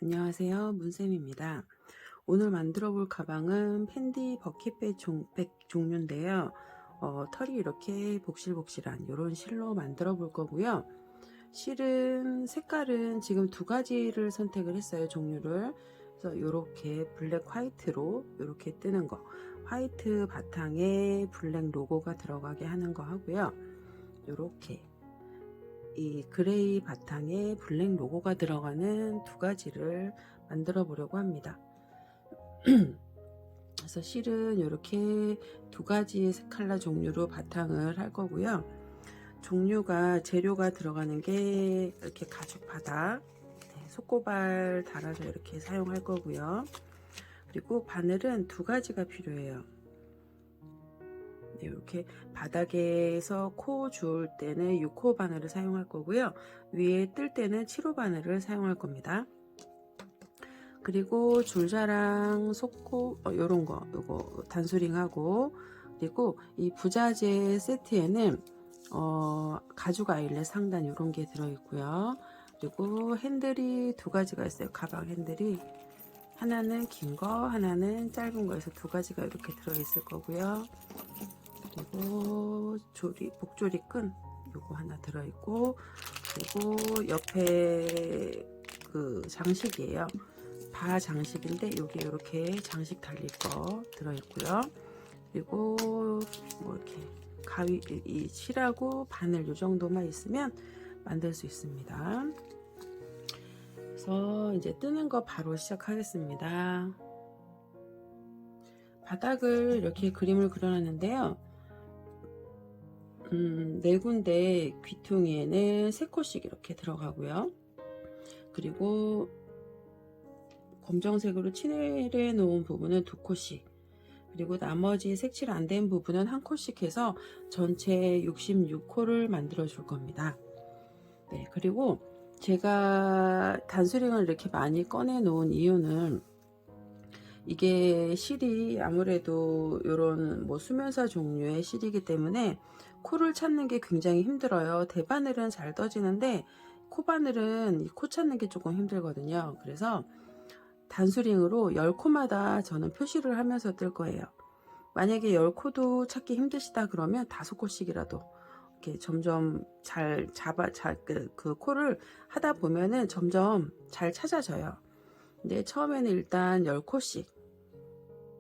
안녕하세요, 문쌤입니다. 오늘 만들어 볼 가방은 펜디 버킷백 종류인데요. 털이 이렇게 복실복실한 이런 실로 만들어 볼 거고요. 실은 색깔은 지금 두 가지를 선택을 했어요, 종류를. 그래서 이렇게 블랙 화이트로 이렇게 뜨는 거, 화이트 바탕에 블랙 로고가 들어가게 하는 거 하고요. 이렇게 이 그레이 바탕에 블랙 로고가 들어가는 두 가지를 만들어 보려고 합니다. 그래서 실은 이렇게 두 가지 컬러 종류로 바탕을 할 거고요. 종류가 재료가 들어가는 게 이렇게 가죽 바닥, 속고발 달아서 이렇게 사용할 거고요. 그리고 바늘은 두 가지가 필요해요. 이렇게 바닥에서 코 줄 때는 6호 바늘을 사용할 거고요. 위에 뜰 때는 7호 바늘을 사용할 겁니다. 그리고 줄자랑 속고 요런 거 요거 단수링하고, 그리고 이 부자재 세트에는 가죽 아일렛 상단 요런 게 들어 있고요. 그리고 핸들이 두 가지가 있어요. 가방 핸들이 하나는 긴 거, 하나는 짧은 거에서 두 가지가 이렇게 들어 있을 거고요. 그리고 복조리 끈 요거 하나 들어 있고, 그리고 옆에 그 장식이에요. 바 장식인데 여기 이렇게 장식 달릴 거 들어 있고요. 그리고 뭐 이렇게 가위, 이 실하고 바늘 요 정도만 있으면 만들 수 있습니다. 그래서 이제 뜨는 거 바로 시작하겠습니다. 바닥을 이렇게 그림을 그려놨는데요. 네 군데 귀퉁이에는 3코씩 이렇게 들어가고요. 그리고 검정색으로 칠해 놓은 부분은 2코씩, 그리고 나머지 색칠 안 된 부분은 1코씩 해서 전체 66코를 만들어 줄 겁니다. 네, 그리고 제가 단수링을 이렇게 많이 꺼내 놓은 이유는, 이게 실이 아무래도 이런 뭐 수면사 종류의 실이기 때문에 코를 찾는 게 굉장히 힘들어요. 대바늘은 잘 떠지는데 코바늘은 코 찾는 게 조금 힘들거든요. 그래서 단수링으로 10코마다 저는 표시를 하면서 뜰 거예요. 만약에 10코도 찾기 힘드시다 그러면 5코씩이라도 이렇게 점점 그 코를 하다 보면은 점점 잘 찾아져요. 근데 처음에는 일단 10코씩,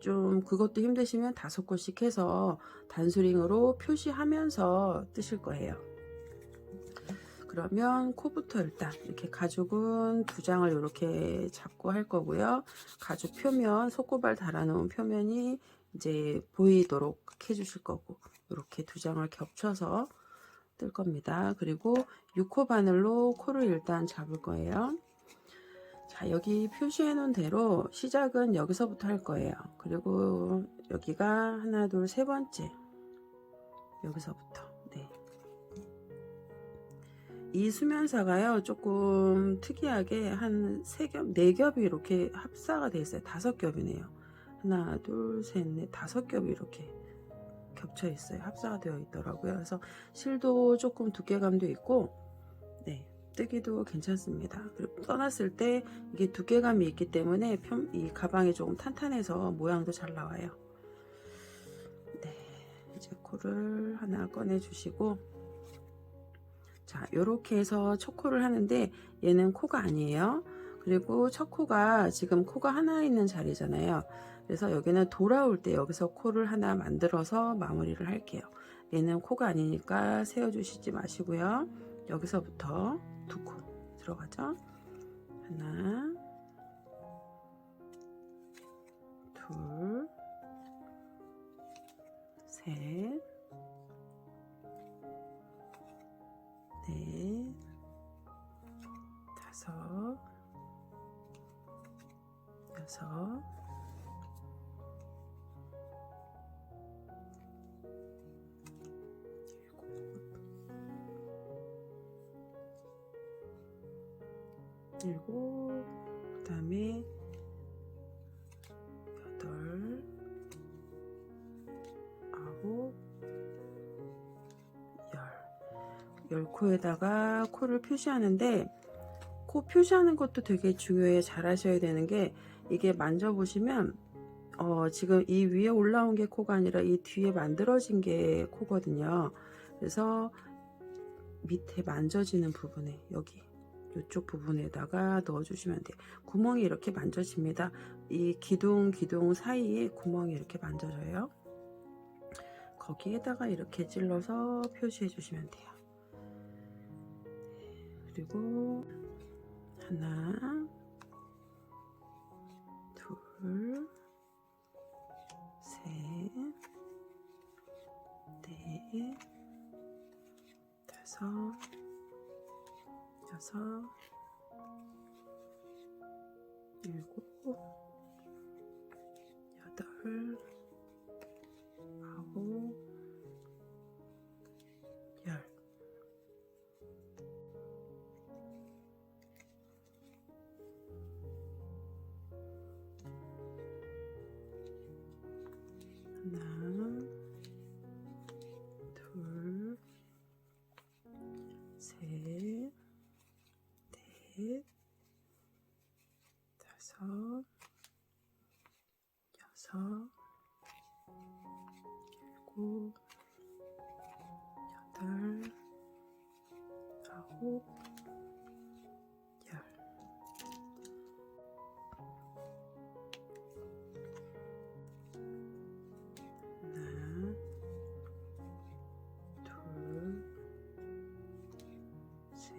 좀 그것도 힘드시면 5코씩 해서 단수링으로 표시하면서 뜨실 거예요. 그러면 코부터 일단 이렇게 가죽은 2장을 이렇게 잡고 할 거고요. 가죽 표면, 속고발 달아놓은 표면이 이제 보이도록 해주실 거고, 이렇게 2장을 겹쳐서 뜰 겁니다. 그리고 6호 바늘로 코를 일단 잡을 거예요. 자, 여기 표시해 놓은 대로 시작은 여기서부터 할 거예요. 그리고 여기가 하나, 둘, 세 번째, 여기서부터. 네. 이 수면사가요, 조금 특이하게 한 3겹, 4겹이 이렇게 합사가 되어 있어요. 5겹이네요. 하나, 둘, 셋, 넷, 5겹이 이렇게 겹쳐 있어요. 합사가 되어 있더라고요. 그래서 실도 조금 두께감도 있고, 네, 뜨기도 괜찮습니다. 그리고 떠났을 때 이게 두께감이 있기 때문에 이 가방이 조금 탄탄해서 모양도 잘 나와요. 네, 이제 코를 하나 꺼내 주시고, 자, 요렇게 해서 첫 코를 하는데 얘는 코가 아니에요. 그리고 첫 코가 지금 코가 하나 있는 자리잖아요. 그래서 여기는 돌아올 때 여기서 코를 하나 만들어서 마무리를 할게요. 얘는 코가 아니니까 세워 주시지 마시고요. 여기서부터 2코 들어가죠. 하나, 둘, 셋, 넷, 5, 6, 7, 그 다음에 8, 9, 10코에다가 코를 표시하는데, 코 표시하는 것도 되게 중요해요. 잘 하셔야 되는 게, 이게 만져보시면 지금 이 위에 올라온 게 코가 아니라 이 뒤에 만들어진 게 코거든요. 그래서 밑에 만져지는 부분에, 여기 이쪽 부분에다가 넣어주시면 돼요. 구멍이 이렇게 만져집니다. 이 기둥 사이에 구멍이 이렇게 만져져요. 거기에다가 이렇게 찔러서 표시해 주시면 돼요. 그리고 하나, 둘, 셋, 넷, 다섯, 여섯, 일곱, 여덟, 아홉, 열. 하나, 둘, 셋, 넷, 다섯, 여섯, 일곱, 여덟, 아홉, 열. 하나, 둘, 셋,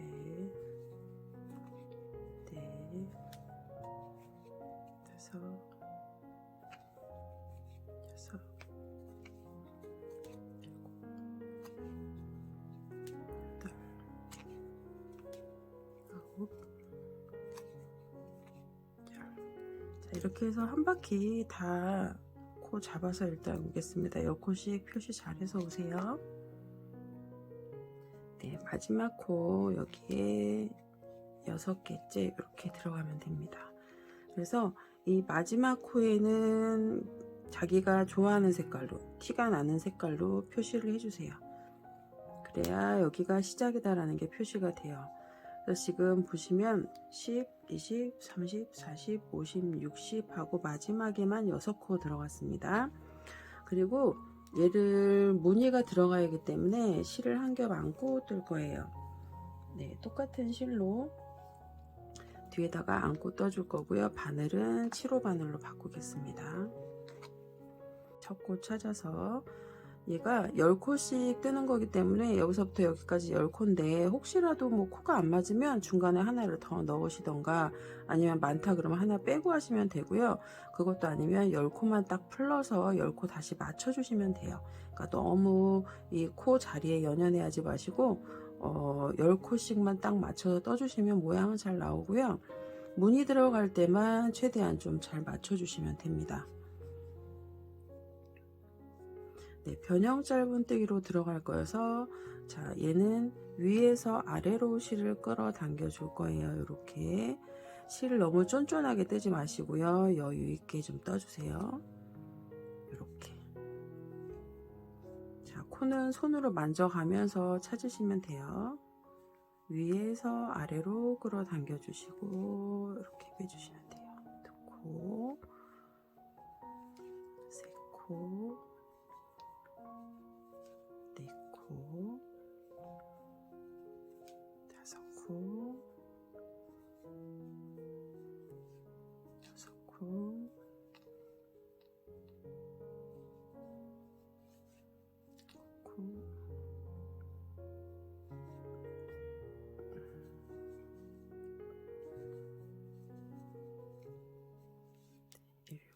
넷, 다섯, 여섯, 일곱, 여덟, 아홉, 열. 자, 이렇게 해서 한 바퀴 다 코 잡아서 일단 오겠습니다. 옆코씩 표시 잘해서 오세요. 네, 마지막 코 여기에 6개째 이렇게 들어가면 됩니다. 그래서 이 마지막 코에는 자기가 좋아하는 색깔로, 티가 나는 색깔로 표시를 해주세요. 그래야 여기가 시작이다라는 게 표시가 돼요. 그래서 지금 보시면 10, 20, 30, 40, 50, 60 하고 마지막에만 6코 들어갔습니다. 그리고 얘를 무늬가 들어가야 하기 때문에 실을 한 겹 안고 뜰 거예요. 네, 똑같은 실로 뒤에다가 안고 떠줄 거고요. 바늘은 7호 바늘로 바꾸겠습니다. 첫 코 찾아서, 얘가 10코씩 뜨는 거기 때문에 여기서부터 여기까지 10코인데 혹시라도 뭐 코가 안 맞으면 중간에 하나를 더 넣으시던가, 아니면 많다 그러면 하나 빼고 하시면 되고요. 그것도 아니면 10코만 딱 풀러서 10코 다시 맞춰 주시면 돼요. 그러니까 너무 이 코 자리에 연연해 하지 마시고 10코씩만 딱 맞춰서 떠주시면 모양은 잘 나오고요. 무늬 들어갈 때만 최대한 좀 잘 맞춰 주시면 됩니다. 네, 변형 짧은뜨기로 들어갈 거여서, 자, 얘는 위에서 아래로 실을 끌어당겨 줄 거예요. 이렇게 실을 너무 쫀쫀하게 뜨지 마시고요. 여유 있게 좀 떠주세요. 이렇게. 자, 코는 손으로 만져가면서 찾으시면 돼요. 위에서 아래로 끌어당겨 주시고 이렇게 빼주시면 돼요. 2코, 3코, 4코, 5코, 6코,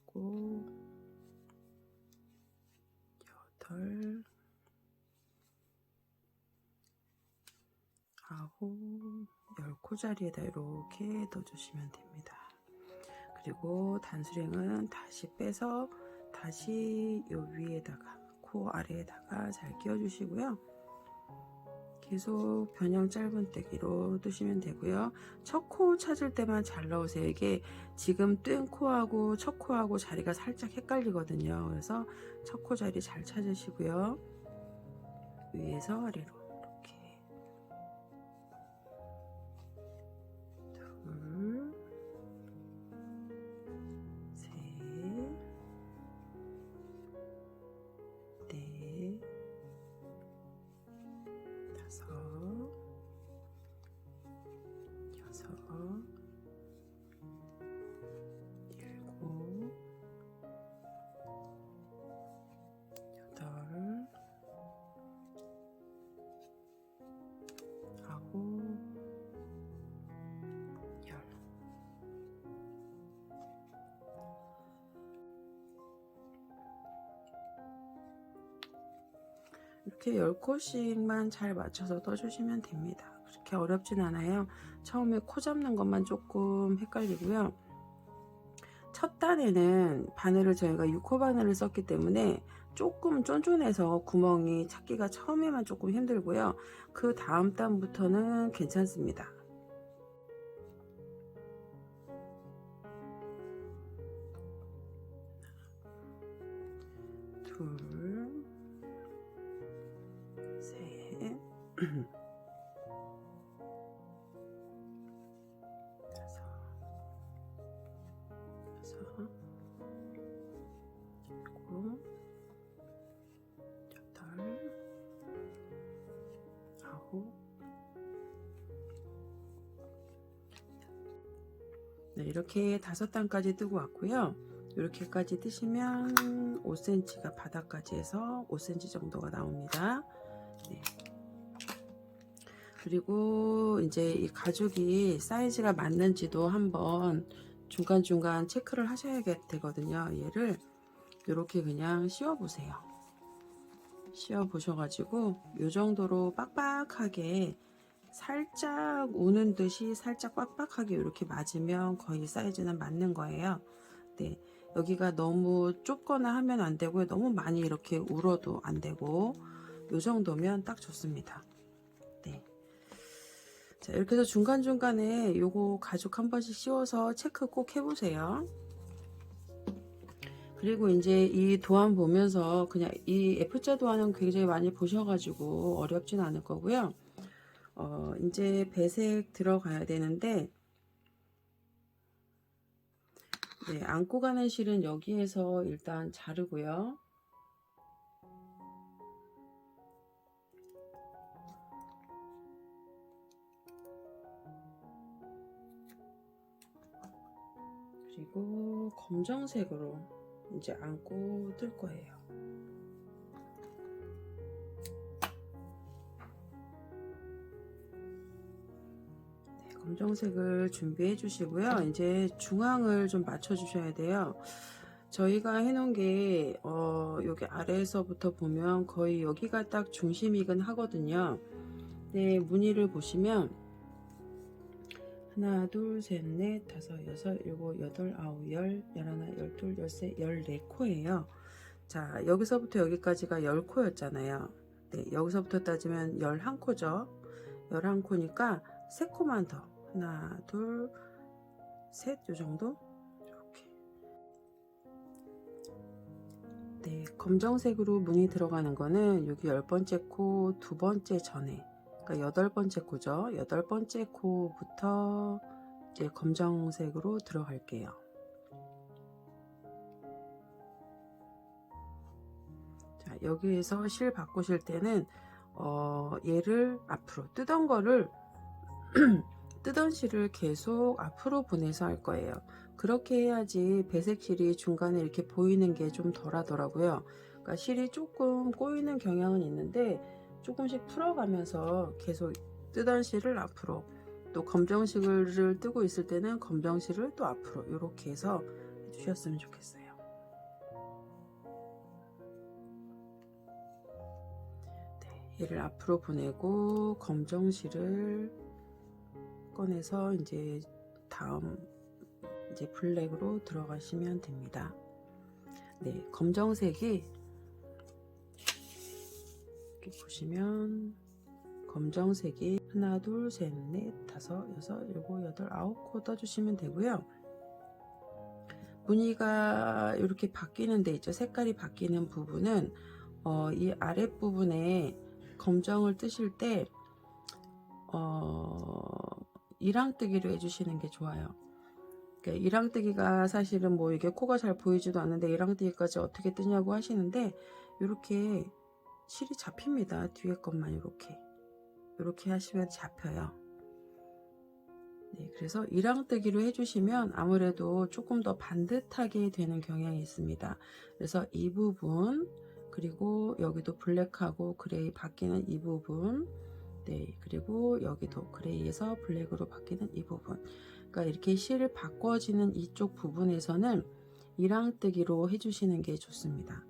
5코, 7, 8, 9, 10코 자리에다 이렇게 넣어주시면 됩니다. 그리고 단수령은 다시 빼서 다시 요 위에다가, 코 아래에다가 잘 끼워주시고요. 계속 변형 짧은뜨기로 뜨시면 되고요. 첫 코 찾을 때만 잘 넣으세요. 이게 지금 뜬 코하고 첫 코하고 자리가 살짝 헷갈리거든요. 그래서 첫 코 자리 잘 찾으시고요. 위에서 아래로 이렇게 5, 6, 7, 8, 9, 10. 이렇게 10코씩만 잘 맞춰서 떠주시면 됩니다. 그렇게 어렵진 않아요. 처음에 코 잡는 것만 조금 헷갈리고요. 첫 단에는 바늘을 저희가 6호 바늘을 썼기 때문에 조금 쫀쫀해서 구멍이 찾기가 처음에만 조금 힘들고요. 그 다음 단부터는 괜찮습니다. 둘, 셋, 다섯, 여섯, 일곱, 여덟, 아홉. 네, 이렇게 5단까지 뜨고 왔고요. 이렇게까지 뜨시면 5cm가 바닥까지 해서 5cm 정도가 나옵니다. 네. 그리고 이제 이 가죽이 사이즈가 맞는지도 한번 중간중간 체크를 하셔야 되거든요. 얘를 이렇게 그냥 씌워 보세요. 씌워 보셔가지고 이 정도로 빡빡하게 살짝 우는 듯이 살짝 빡빡하게 이렇게 맞으면 거의 사이즈는 맞는 거예요. 네, 여기가 너무 좁거나 하면 안 되고요. 너무 많이 이렇게 울어도 안 되고 이 정도면 딱 좋습니다. 네. 자, 이렇게 해서 중간중간에 요거 가죽 한 번씩 씌워서 체크 꼭 해보세요. 그리고 이제 이 도안 보면서 그냥 이 F자 도안은 굉장히 많이 보셔가지고 어렵진 않을 거고요. 이제 배색 들어가야 되는데, 네, 안고 가는 실은 여기에서 일단 자르고요. 그리고 검정색으로 이제 안고 뜰 거예요. 네, 검정색을 준비해 주시고요. 이제 중앙을 좀 맞춰 주셔야 돼요. 저희가 해놓은 게 여기 아래에서부터 보면 거의 여기가 딱 중심이긴 하거든요. 네, 무늬를 보시면 하나, 둘, 셋, 넷, 다섯, 여섯, 일곱, 여덟, 아홉, 열, 열하나, 열둘, 열세, 14코예요. 자, 여기서부터 여기까지가 10코였잖아요. 네, 여기서부터 따지면 11코죠. 11코니까 3코만 더. 하나, 둘, 셋, 요 정도? 이렇게. 네, 검정색으로 무늬 들어가는 거는 여기 10번째 코 2번째 전에, 그러니까 8번째 코죠. 8번째 코부터 이제 검정색으로 들어갈게요. 자, 여기에서 실 바꾸실 때는 얘를 앞으로 뜨던 거를 뜨던 실을 계속 앞으로 보내서 할 거예요. 그렇게 해야지 배색 실이 중간에 이렇게 보이는 게 좀 덜 하더라고요. 그러니까 실이 조금 꼬이는 경향은 있는데 조금씩 풀어가면서 계속 뜨던 실을 앞으로, 또 검정실을 뜨고 있을 때는 검정실을 또 앞으로 이렇게 해서 해주셨으면 좋겠어요. 네, 얘를 앞으로 보내고 검정실을 꺼내서 이제 다음 이제 블랙으로 들어가시면 됩니다. 네, 검정색이 이렇게 보시면 검정색이 하나, 둘, 셋, 넷, 다섯, 여섯, 일곱, 여덟, 9코 떠주시면 되고요. 무늬가 이렇게 바뀌는 데 있죠. 색깔이 바뀌는 부분은 이 아랫부분에 검정을 뜨실 때 이랑뜨기로 해주시는 게 좋아요. 그러니까 이랑뜨기가 사실은 뭐 이게 코가 잘 보이지도 않는데 이랑뜨기까지 어떻게 뜨냐고 하시는데, 이렇게 실이 잡힙니다. 뒤에 것만 이렇게. 이렇게 하시면 잡혀요. 네, 그래서 이랑뜨기로 해주시면 아무래도 조금 더 반듯하게 되는 경향이 있습니다. 그래서 이 부분, 그리고 여기도 블랙하고 그레이 바뀌는 이 부분, 네, 그리고 여기도 그레이에서 블랙으로 바뀌는 이 부분, 그러니까 이렇게 실 바꿔지는 이쪽 부분에서는 이랑뜨기로 해주시는 게 좋습니다.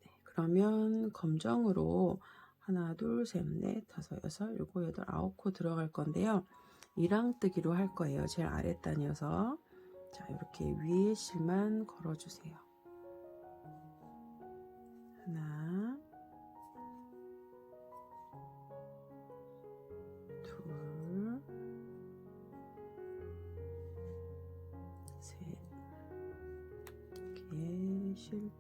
네, 그러면 검정으로 하나, 둘, 셋, 넷, 다섯, 여섯, 일곱, 여덟, 아홉 코 들어갈 건데요. 이랑뜨기로 할 거예요. 제일 아랫단이어서. 자, 이렇게 위에 실만 걸어주세요. 하나, 둘, 셋. 이렇게 실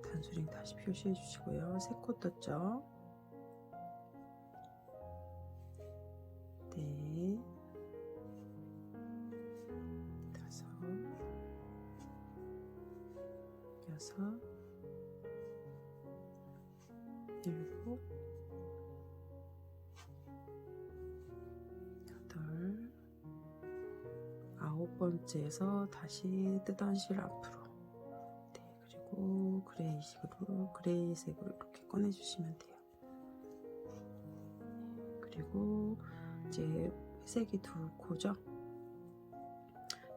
단수링 다시 표시해 주시고요. 3코 떴죠? 네, 5, 6, 7, 8, 9번째에서 다시 뜨던 실 앞으로. 네, 그리고 그레이색으로 이렇게 꺼내주시면 돼요. 그리고 이제 회색이 2코죠.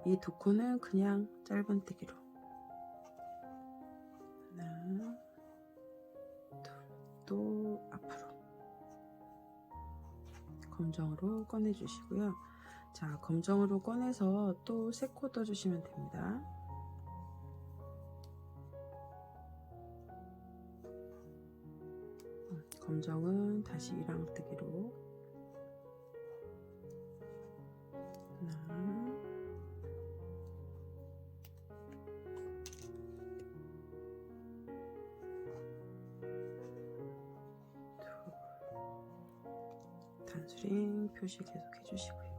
이 2코는 그냥 짧은뜨기로 하나, 둘, 또 앞으로 검정으로 꺼내주시고요. 자, 검정으로 꺼내서 또 3코 떠주시면 됩니다. 검정은 다시 이랑뜨기로 하나, 둘, 단수링 표시 계속 해주시고요.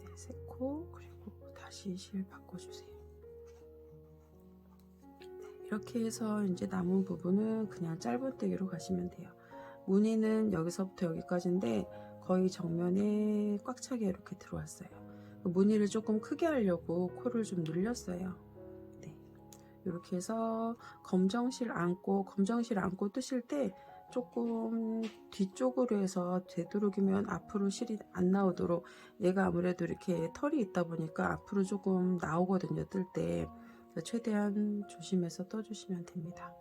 네, 3코 그리고 다시 실 바꿔주세요. 이렇게 해서 이제 남은 부분은 그냥 짧은뜨기로 가시면 돼요. 무늬는 여기서부터 여기까지인데 거의 정면에 꽉 차게 이렇게 들어왔어요. 무늬를 조금 크게 하려고 코를 좀 늘렸어요. 네, 이렇게 해서 검정실 안고 뜨실 때 조금 뒤쪽으로 해서 되도록이면 앞으로 실이 안 나오도록, 얘가 아무래도 이렇게 털이 있다 보니까 앞으로 조금 나오거든요, 뜰 때. 최대한 조심해서 떠주시면 됩니다.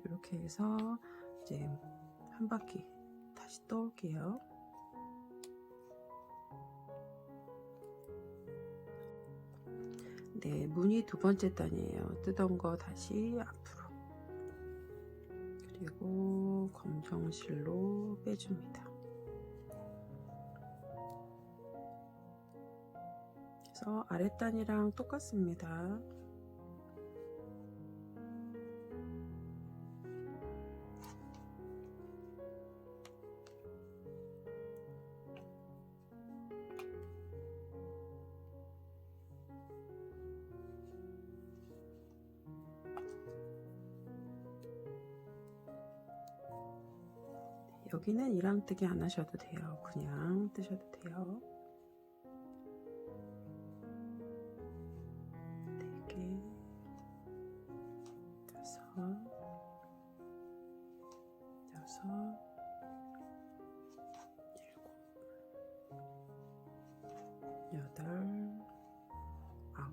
이렇게 해서 이제 한 바퀴 다시 떠올게요. 네, 무늬 2번째 단이에요. 뜨던 거 다시 앞으로, 그리고 검정실로 빼줍니다. 그래서 아랫단이랑 똑같습니다. 여기는 이랑뜨기 안 하셔도 돼요. 그냥 뜨셔도 돼요. 4개, 5, 6, 7, 8,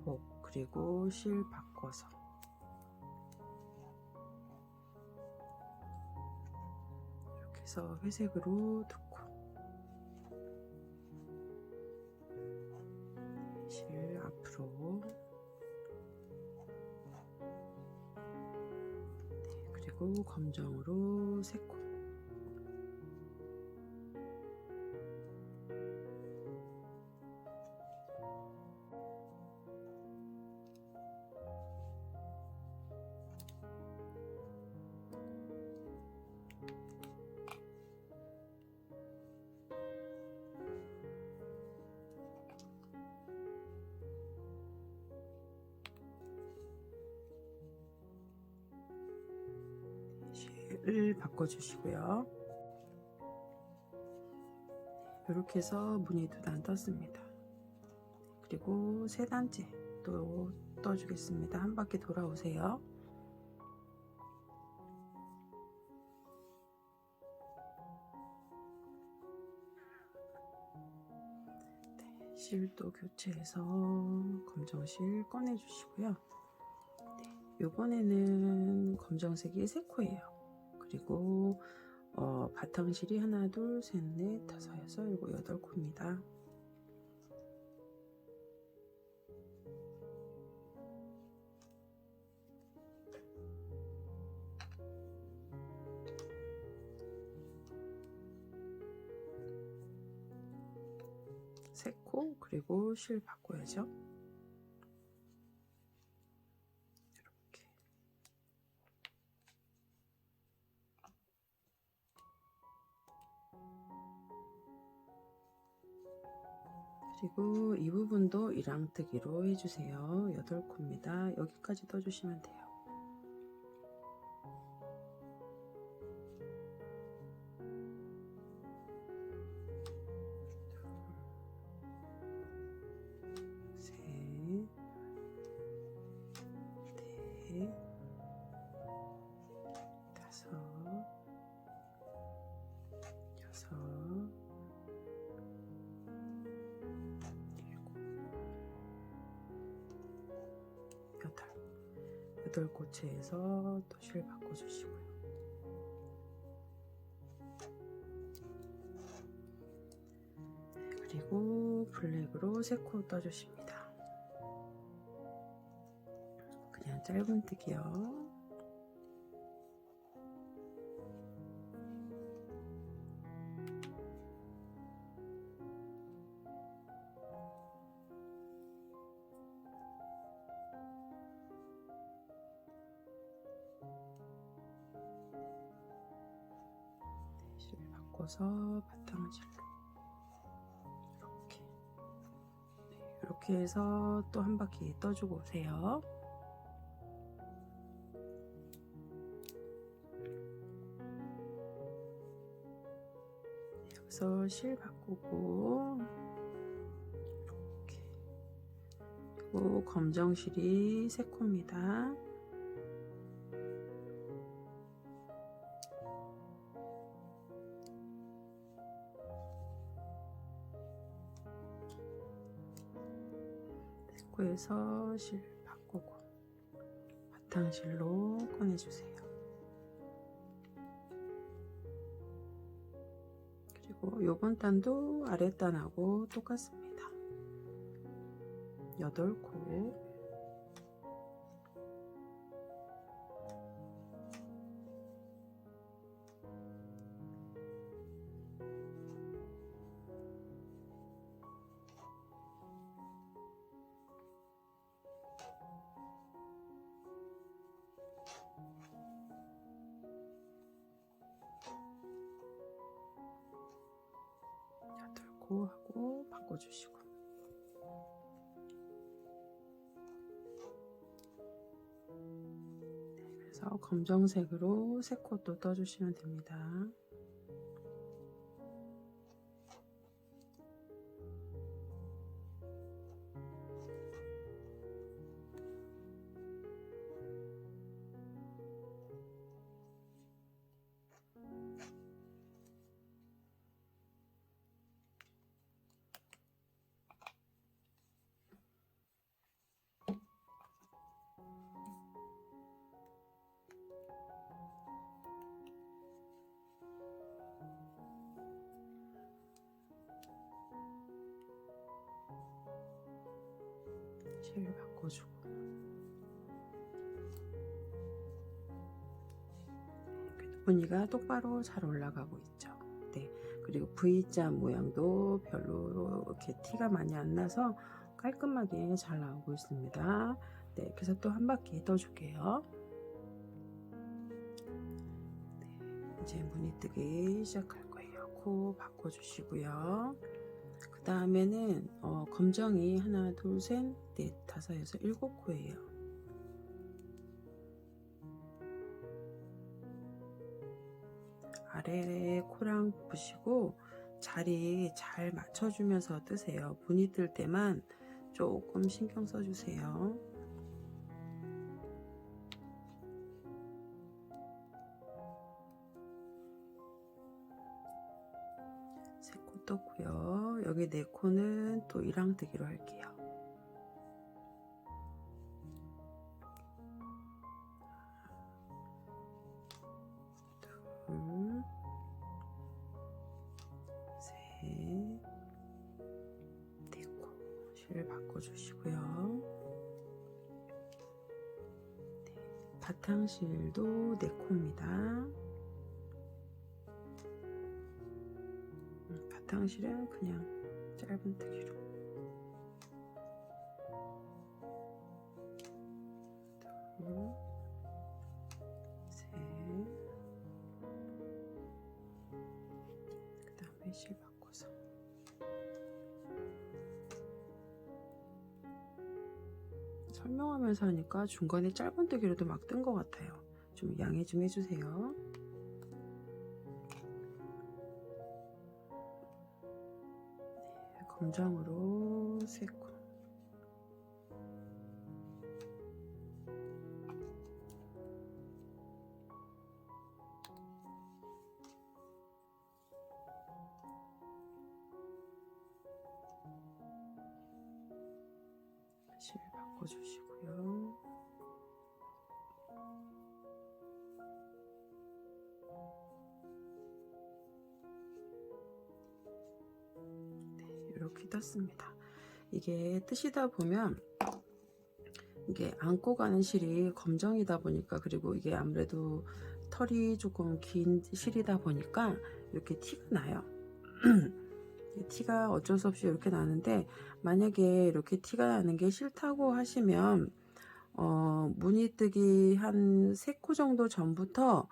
9, 그리고 실 바꿔서 그래서 회색으로 두코, 실 앞으로, 그리고 검정으로 3코, 실을 바꿔주시고요. 이렇게 해서 무늬2단 떴습니다. 그리고 3단째 또 떠주겠습니다. 한 바퀴 돌아오세요. 네, 실도 교체해서 검정실 꺼내 주시고요. 네, 이번에는 검정색이 3코예요. 그리고 바탕실이 하나, 둘, 셋, 넷, 다섯, 여섯, 일곱, 8코입니다. 세 코, 그리고 실 바꿔야죠. 이렇게. 그리고 이 부분도 이랑뜨기로 해주세요. 8코입니다. 여기까지 떠주시면 돼요. 셋, 넷, 다섯, 여섯, 일곱, 여덟 코치에서 또 실 바꿔주시고요. 그리고 블랙으로 3코 떠주십니다. 그냥 짧은뜨기요. 실 바꿔서 바탕실로 이렇게 해서 또 한 바퀴 떠주고 오세요. 여기서 실 바꾸고 이렇게, 그리고 검정실이 3코입니다. 에서 실 바꾸고 바탕실로 꺼내주세요. 그리고 요번 단도 아랫단하고 똑같습니다. 8코, 하고 바꿔주시고, 네, 그래서 검정색으로 3코 또 떠주시면 됩니다. 실 바꿔주고, 무늬가 똑바로 잘 올라가고 있죠. 네, 그리고 V자 모양도 별로 이렇게 티가 많이 안 나서 깔끔하게 잘 나오고 있습니다. 네, 그래서 또 한 바퀴 떠줄게요. 네, 이제 무늬 뜨기 시작할 거예요. 코 바꿔주시고요. 그 다음에는 검정이 하나, 둘, 셋, 넷, 다섯, 여섯, 일곱 코예요. 아래 코랑 보시고 자리 잘 맞춰주면서 뜨세요. 무늬 뜰 때만 조금 신경 써주세요. 세 코 떴고요. 여기 네 코는 또 1항 뜨기로 할게요. 둘, 셋, 네 코. 실 바꿔주시고요. 네, 바탕실도 네 코입니다. 바탕실은 그냥 짧은 뜨기로. 둘, 셋, 그 다음에 실 바꿔서. 설명하면서 하니까 중간에 짧은 뜨기로도 막 뜬 것 같아요. 좀 양해 좀 해주세요. 네, 검정으로 세 코. 실 바꿔주시고요. 네, 이렇게 떴습니다. 이게 뜨시다 보면 이게 안고 가는 실이 검정이다 보니까, 그리고 이게 아무래도 털이 조금 긴 실이다 보니까 이렇게 티가 나요. 티가 어쩔 수 없이 이렇게 나는데, 만약에 이렇게 티가 나는 게 싫다고 하시면 무늬 뜨기 한 3코 정도 전부터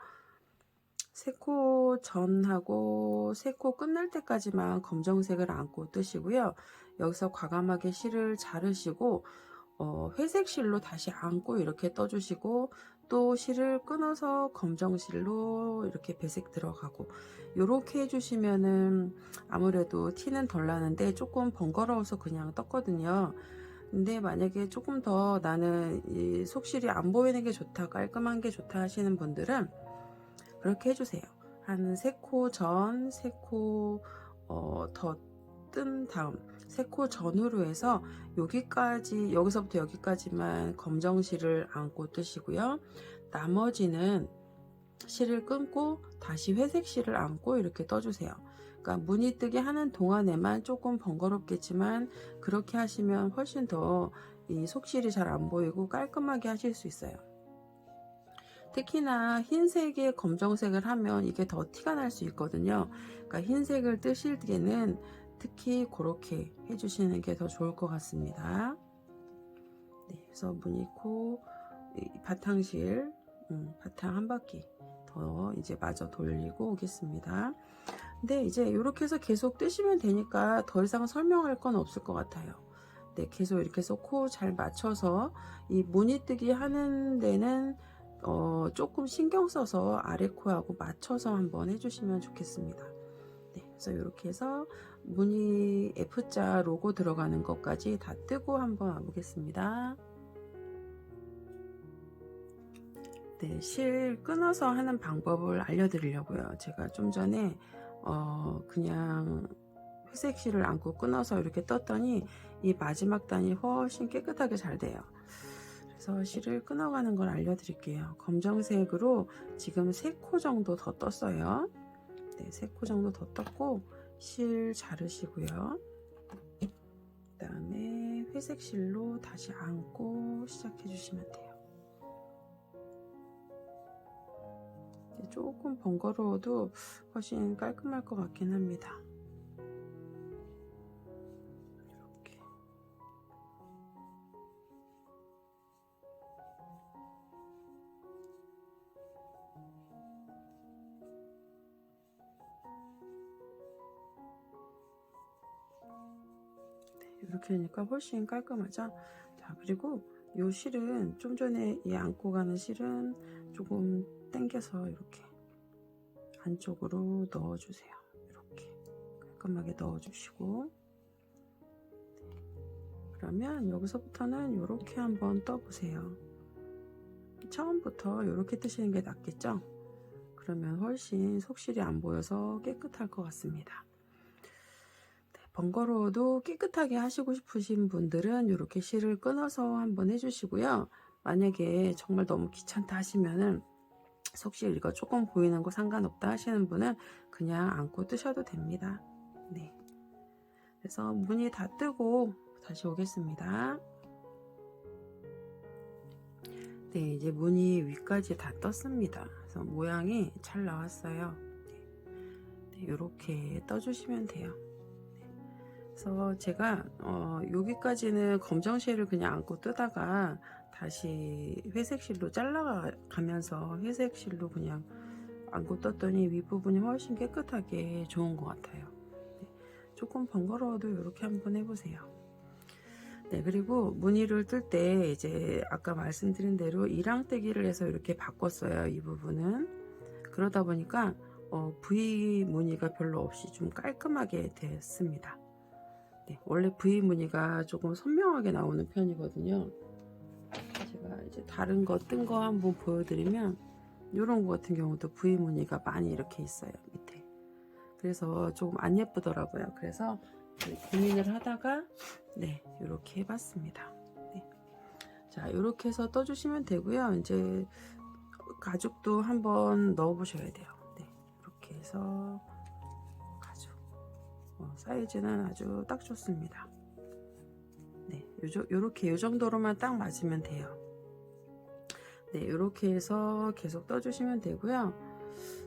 3코 전하고 3코 끝날 때까지만 검정색을 안고 뜨시고요. 여기서 과감하게 실을 자르시고 회색 실로 다시 안고 이렇게 떠주시고, 또 실을 끊어서 검정 실로 이렇게 배색 들어가고, 이렇게 해주시면은 아무래도 티는 덜 나는데 조금 번거로워서 그냥 떴거든요. 근데 만약에 조금 더 나는 이 속실이 안 보이는 게 좋다, 깔끔한 게 좋다 하시는 분들은 그렇게 해주세요. 한 3코 전, 3코 더 뜬 다음 3코 전후로 해서 여기까지, 여기서부터 여기까지만 검정 실을 안고 뜨시고요. 나머지는 실을 끊고 다시 회색 실을 안고 이렇게 떠주세요. 그러니까 무늬 뜨기 하는 동안에만 조금 번거롭겠지만, 그렇게 하시면 훨씬 더 이 속실이 잘 안 보이고 깔끔하게 하실 수 있어요. 특히나 흰색에 검정색을 하면 이게 더 티가 날 수 있거든요. 그러니까 흰색을 뜨실 때는 특히 그렇게 해주시는 게 더 좋을 것 같습니다. 네, 그래서 무늬코 바탕실 바탕 한 바퀴 더 이제 마저 돌리고 오겠습니다. 근데 이제 이렇게 해서 계속 뜨시면 되니까 더 이상 설명할 건 없을 것 같아요. 네, 계속 이렇게 해서 코 잘 맞춰서 이 무늬 뜨기 하는 데는 조금 신경 써서 아래 코하고 맞춰서 한번 해주시면 좋겠습니다. 네, 그래서 이렇게 해서 무늬 F자 로고 들어가는 것까지 다 뜨고 한번 와보겠습니다. 네, 실 끊어서 하는 방법을 알려드리려고요. 제가 좀 전에 그냥 회색 실을 안고 끊어서 이렇게 떴더니 이 마지막 단이 훨씬 깨끗하게 잘 돼요. 그래서 실을 끊어가는 걸 알려드릴게요. 검정색으로 지금 3코 정도 더 떴어요. 네, 3코 정도 더 떴고 실 자르시고요. 다음에 회색 실로 다시 안고 시작해 주시면 돼요. 조금 번거로워도 훨씬 깔끔할 것 같긴 합니다. 이렇게. 이렇게 하니까 훨씬 깔끔하죠. 자, 그리고 이 실은 좀 전에 이 안고 가는 실은 조금 당겨서 이렇게 안쪽으로 넣어주세요. 이렇게 깔끔하게 넣어주시고, 그러면 여기서부터는 이렇게 한번 떠보세요. 처음부터 이렇게 뜨시는 게 낫겠죠? 그러면 훨씬 속실이 안 보여서 깨끗할 것 같습니다. 번거로워도 깨끗하게 하시고 싶으신 분들은 이렇게 실을 끊어서 한번 해주시고요. 만약에 정말 너무 귀찮다 하시면은 속실 이거 조금 보이는 거 상관없다 하시는 분은 그냥 안고 뜨셔도 됩니다. 네. 그래서 무늬 다 뜨고 다시 오겠습니다. 네, 이제 무늬 위까지 다 떴습니다. 그래서 모양이 잘 나왔어요. 네, 이렇게 떠주시면 돼요. 그래서 제가 여기까지는 검정실을 그냥 안고 뜨다가 다시 회색 실로 잘라가면서 회색 실로 그냥 안고 떴더니 윗부분이 훨씬 깨끗하게 좋은 것 같아요. 네, 조금 번거로워도 이렇게 한번 해보세요. 네, 그리고 무늬를 뜰 때 이제 아까 말씀드린 대로 이랑떼기를 해서 이렇게 바꿨어요. 이 부분은. 그러다 보니까 V 무늬가 별로 없이 좀 깔끔하게 됐습니다. 네, 원래 V 무늬가 조금 선명하게 나오는 편이거든요. 제가 이제 다른 거 뜬 거 한번 보여드리면 이런 거 같은 경우도 V 무늬가 많이 이렇게 있어요, 밑에. 그래서 조금 안 예쁘더라고요. 그래서 고민을 하다가 네, 이렇게 해봤습니다. 네. 자, 이렇게 해서 떠주시면 되고요. 이제 가죽도 한번 넣어 보셔야 돼요. 네, 이렇게 해서 가죽 사이즈는 아주 딱 좋습니다. 네, 요렇게 요 정도로만 딱 맞으면 돼요. 네, 이렇게 해서 계속 떠주시면 되고요.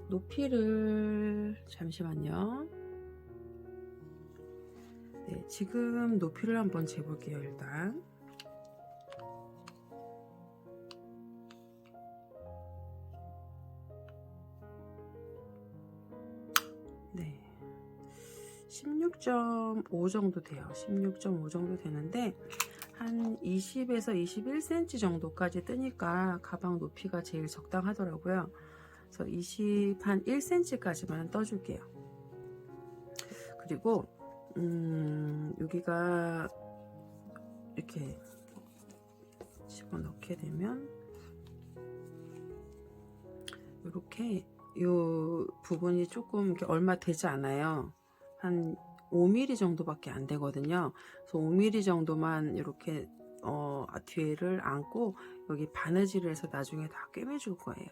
높이를 잠시만요. 네, 지금 높이를 한번 재볼게요. 일단 네, 16.5 정도 돼요. 16.5 정도 되는데 한 20에서 21cm 정도까지 뜨니까 가방 높이가 제일 적당하더라고요. 그래서 20한 1cm까지만 떠줄게요. 그리고 여기가 이렇게 집어넣게 되면 이렇게 이 부분이 조금 이렇게 얼마 되지 않아요. 한 5mm 정도밖에 안 되거든요. 그래서 5mm 정도만 이렇게 뒤에를 안고 여기 바느질을 해서 나중에 다 꿰매줄 거예요.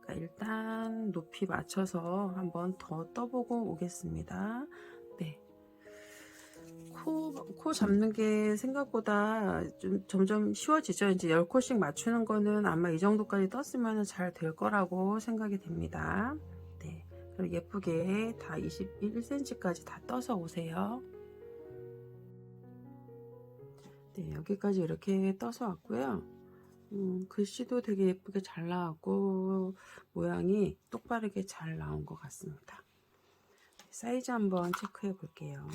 그러니까 일단 높이 맞춰서 한번 더 떠보고 오겠습니다. 네. 코 잡는 게 생각보다 좀 점점 쉬워지죠. 이제 10코씩 맞추는 거는 아마 이 정도까지 떴으면 잘 될 거라고 생각이 됩니다. 네. 그럼 예쁘게 다 21cm까지 다 떠서 오세요. 네, 여기까지 이렇게 떠서 왔고요. 글씨도 되게 예쁘게 잘 나왔고 모양이 똑바르게 잘 나온 것 같습니다. 사이즈 한번 체크해 볼게요.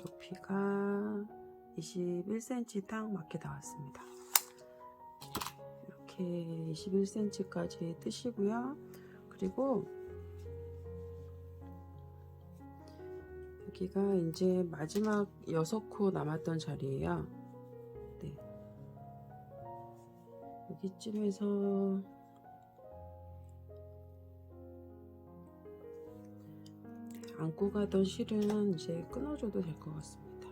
높이가 21cm 딱 맞게 나왔습니다. 이렇게 21cm까지 뜨시고요. 그리고 여기가 이제 마지막 6코 남았던 자리예요. 네. 여기쯤에서 안고 가던 실은 이제 끊어줘도 될 것 같습니다.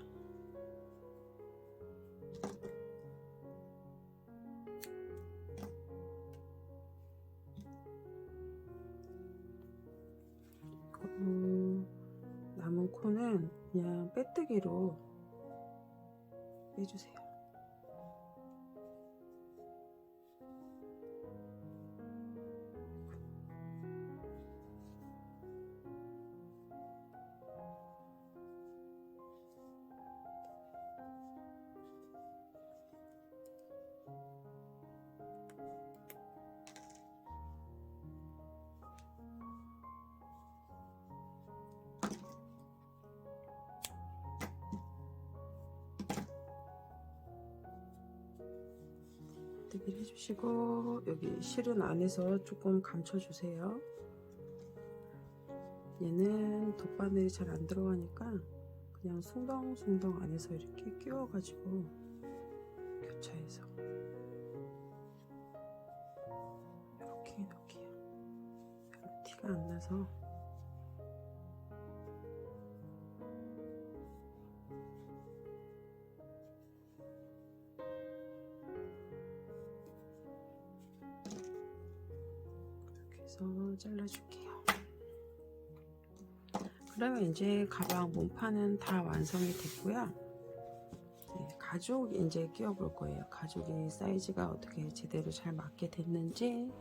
빼뜨기로 빼주세요. 빼뜨기를 해주시고 여기 실은 안에서 조금 감춰주세요. 얘는 돗바늘이 잘 안 들어가니까 그냥 숭덩숭덩 안에서 이렇게 끼워가지고 교차해서 이렇게 넣을게요. 별로 티가 안 나서. 이렇게 해서 잘라줄게요. 그러면 이제 가방 몸판은 다 완성이 됐고요. 네, 가죽 이제 끼워 볼 거예요. 가죽이 사이즈가 어떻게 제대로 잘 맞게 됐는지.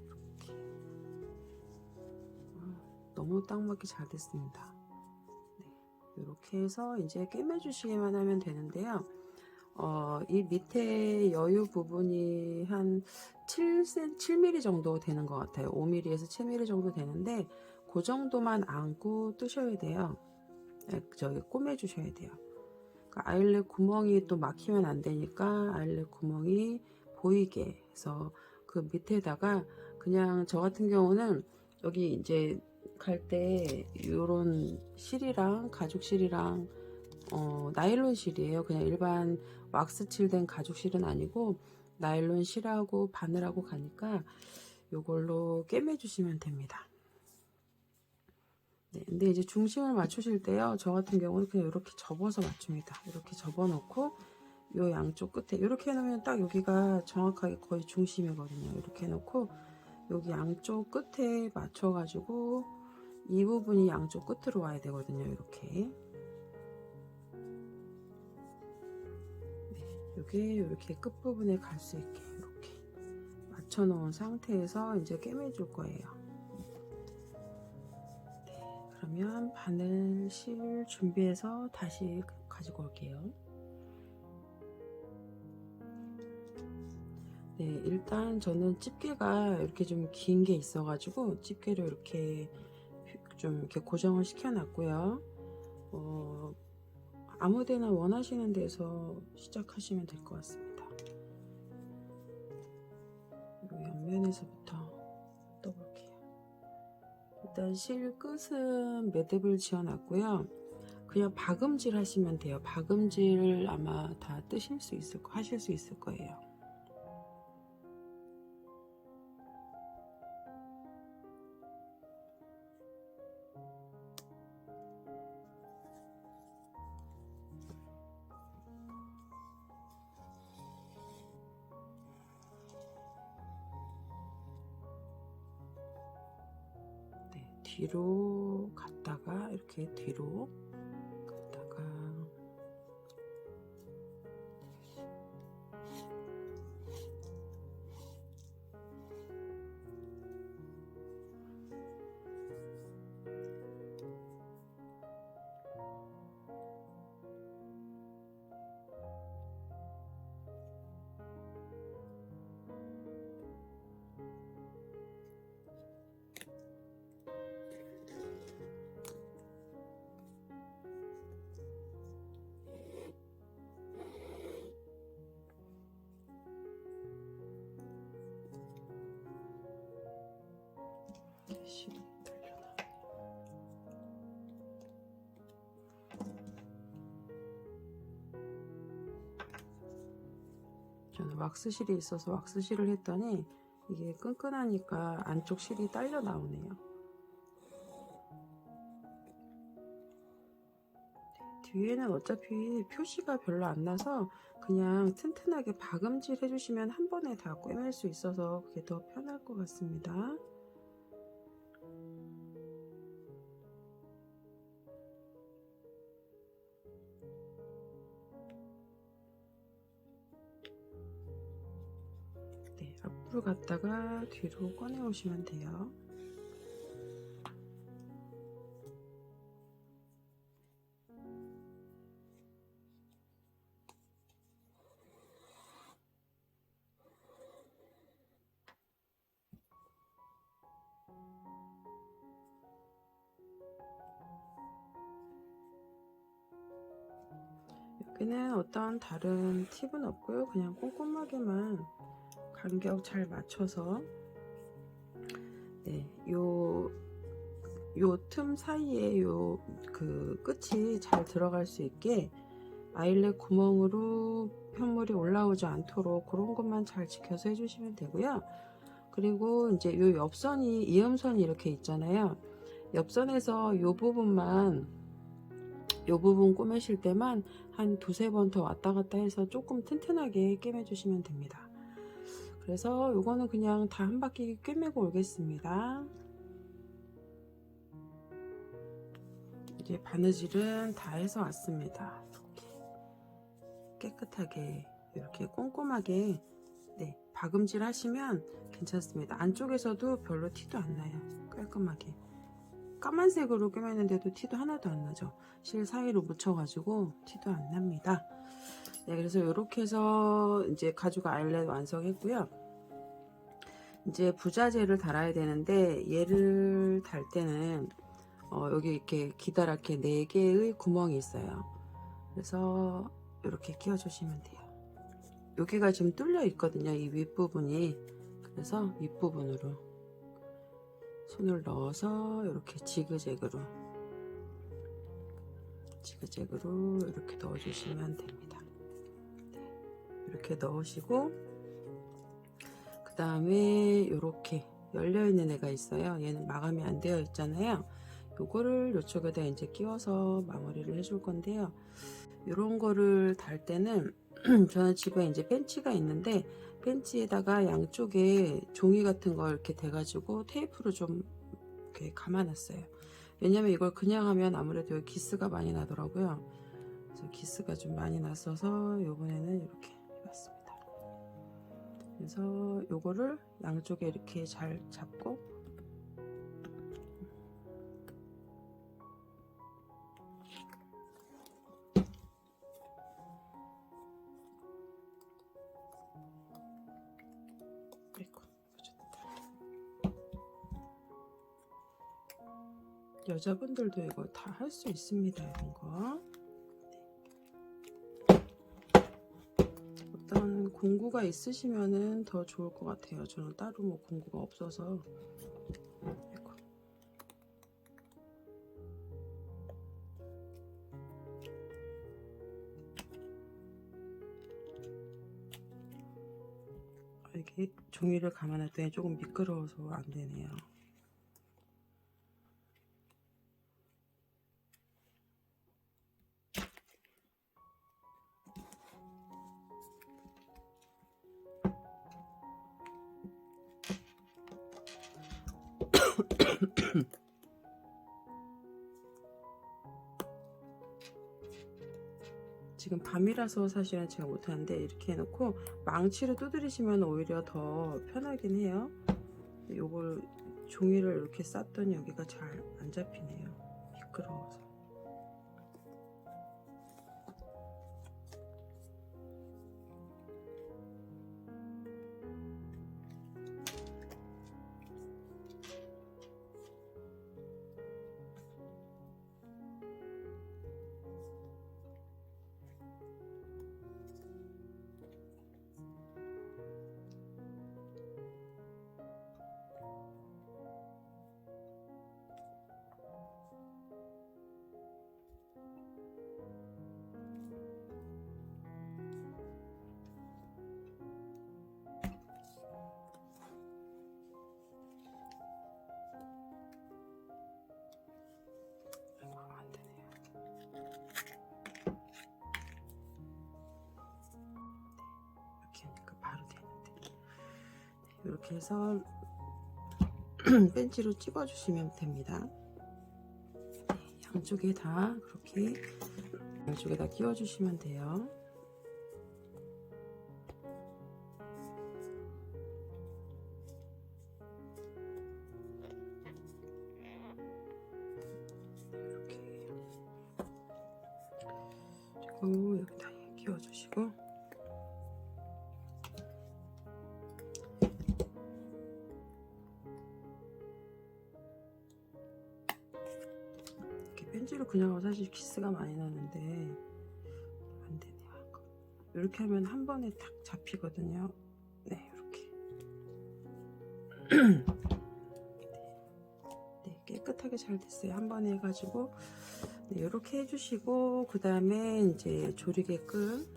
이렇게. 너무 딱 맞게 잘 됐습니다. 네, 이렇게 해서 이제 꿰매 주시기만 하면 되는데요. 이 밑에 여유 부분이 한 7mm 정도 되는 것 같아요. 5mm에서 7mm 정도 되는데 그 정도만 안고 뜨셔야 돼요. 저기 꼬매 주셔야 돼요. 그러니까 아일렛 구멍이 또 막히면 안 되니까 아일렛 구멍이 보이게 해서 그 밑에다가 그냥 저 같은 경우는 여기 이제 갈 때 요런 실이랑 가죽 실이랑 나일론 실이에요. 그냥 일반 왁스 칠된 가죽 실은 아니고 나일론 실하고 바늘하고 가니까 요걸로 꿰매 주시면 됩니다. 네, 근데 이제 중심을 맞추실 때요, 저 같은 경우는 그냥 이렇게 접어서 맞춥니다. 이렇게 접어 놓고 요 양쪽 끝에 이렇게 해놓으면 딱 여기가 정확하게 거의 중심이거든요. 이렇게 해놓고 여기 양쪽 끝에 맞춰 가지고 이 부분이 양쪽 끝으로 와야 되거든요. 이렇게. 여기 이렇게 끝부분에 갈 수 있게 이렇게 맞춰 놓은 상태에서 이제 꿰매 줄 거예요. 네, 그러면 바늘 실 준비해서 다시 가지고 올게요. 네, 일단 저는 집게가 이렇게 좀 긴 게 있어 가지고 집게를 이렇게 좀 이렇게 고정을 시켜 놨고요. 아무데나 원하시는 데서 시작하시면 될 것 같습니다. 옆면에서부터 떠볼게요. 일단 실 끝은 매듭을 지어 놨고요. 그냥 박음질 하시면 돼요. 박음질 아마 다 하실 수 있을 거예요. 네, 뒤로 갔다가 이렇게 뒤로 갔다가 실이 들려나. 저는 왁스실이 있어서 왁스실을 했더니 이게 끈끈하니까 안쪽 실이 딸려 나오네요. 뒤에는 어차피 표시가 별로 안 나서 그냥 튼튼하게 박음질 해주시면 한 번에 다 꿰맬 수 있어서 그게 더 편할 것 같습니다. 팁을 갖다가 뒤로 꺼내 오시면 돼요. 여기는 어떤 다른 팁은 없고요. 그냥 꼼꼼하게만 간격 잘 맞춰서 네, 요 틈 사이에 그 끝이 잘 들어갈 수 있게 아일렛 구멍으로 편물이 올라오지 않도록 그런 것만 잘 지켜서 해주시면 되고요. 그리고 이제 요 옆선이 이음선이 이렇게 있잖아요. 옆선에서 요 부분 꼬매실 때만 한 두세 번 더 왔다 갔다 해서 조금 튼튼하게 꿰매 주시면 됩니다. 그래서 요거는 그냥 다 한 바퀴 꿰매고 오겠습니다. 이제 바느질은 다 해서 왔습니다. 이렇게 깨끗하게 이렇게 꼼꼼하게 네, 박음질 하시면 괜찮습니다. 안쪽에서도 별로 티도 안 나요. 깔끔하게 까만색으로 꿰매는데도 티도 하나도 안 나죠. 실 사이로 묻혀가지고 티도 안 납니다. 네, 그래서 이렇게 해서 이제 가죽 아일렛 완성했고요. 이제 부자재를 달아야 되는데 얘를 달 때는 여기 이렇게 기다랗게 4개의 구멍이 있어요. 그래서 이렇게 끼워 주시면 돼요. 여기가 지금 뚫려 있거든요. 이 윗부분이. 그래서 윗부분으로 손을 넣어서 이렇게 지그재그로 이렇게 넣어 주시면 됩니다. 네, 이렇게 넣으시고 그 다음에 이렇게 열려 있는 애가 있어요. 얘는 마감이 안 되어 있잖아요. 요거를 이쪽에다 이제 끼워서 마무리를 해줄 건데요. 이런 거를 달 때는 저는 집에 이제 벤치가 있는데 벤치에다가 양쪽에 종이 같은 거 이렇게 대가지고 테이프로 좀 이렇게 감아놨어요. 왜냐면 이걸 그냥 하면 아무래도 기스가 많이 나더라고요. 그래서 기스가 좀 많이 났어서 요번에는 이렇게 해봤습니다. 그래서 요거를 양쪽에 이렇게 잘 잡고 여자분들도 이거 다 할 수 있습니다. 이런 거. 어떤 공구가 있으시면은 더 좋을 것 같아요. 저는 따로 뭐 공구가 없어서. 이거. 이게 종이를 감아놨더니 조금 미끄러워서 안 되네요. 지금 밤이라서 사실은 제가 못하는데 이렇게 해놓고 망치로 두드리시면 오히려 더 편하긴 해요. 요걸 종이를 이렇게 쌌더니 여기가 잘 안 잡히네요. 미끄러워서. 이렇게 해서 벤치로 찝어 주시면 됩니다. 양쪽에 다 그렇게 양쪽에다 끼워 주시면 돼요. 끼워주시고, 이렇게 펜지로 그냥 하면 사실 키스가 많이 나는데 안 되네요. 이렇게 하면 한 번에 딱 잡히거든요. 네, 이렇게. 네, 깨끗하게 잘 됐어요. 한 번에 해가지고. 네, 이렇게 해주시고, 그 다음에 이제 조리개끈은,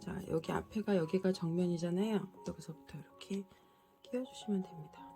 자, 여기 앞에가 여기가 정면이잖아요. 여기서부터 이렇게 끼워주시면 됩니다.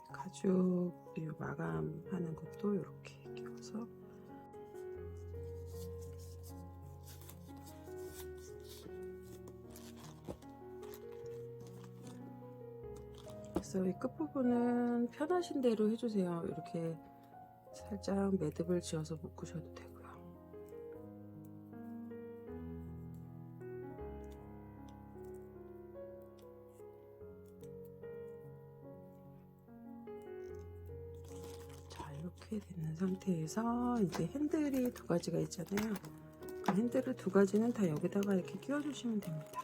가죽 마감하는 것도 이렇게 끼워서, 그래서 이 끝부분은 편하신 대로 해주세요. 이렇게 살짝 매듭을 지어서 묶으셔도 되고요. 자, 이렇게 되는 상태에서 이제 핸들이 두 가지가 있잖아요. 그 핸들을 두 가지는 다 여기다가 이렇게 끼워주시면 됩니다.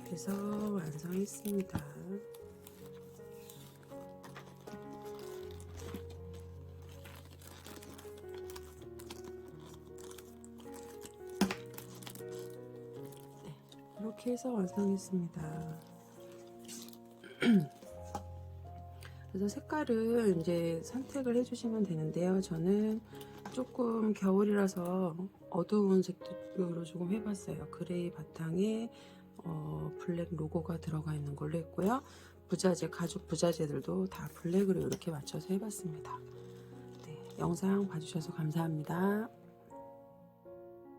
그래서 완성했습니다. 네, 이렇게 해서 완성했습니다. 그래서 색깔을 이제 선택을 해주시면 되는데요. 저는 조금 겨울이라서 어두운 색으로 조금 해봤어요. 그레이 바탕에 블랙 로고가 들어가 있는 걸로 했고요. 부자재, 가죽 부자재들도 다 블랙으로 이렇게 맞춰서 해봤습니다. 네, 영상 봐주셔서 감사합니다.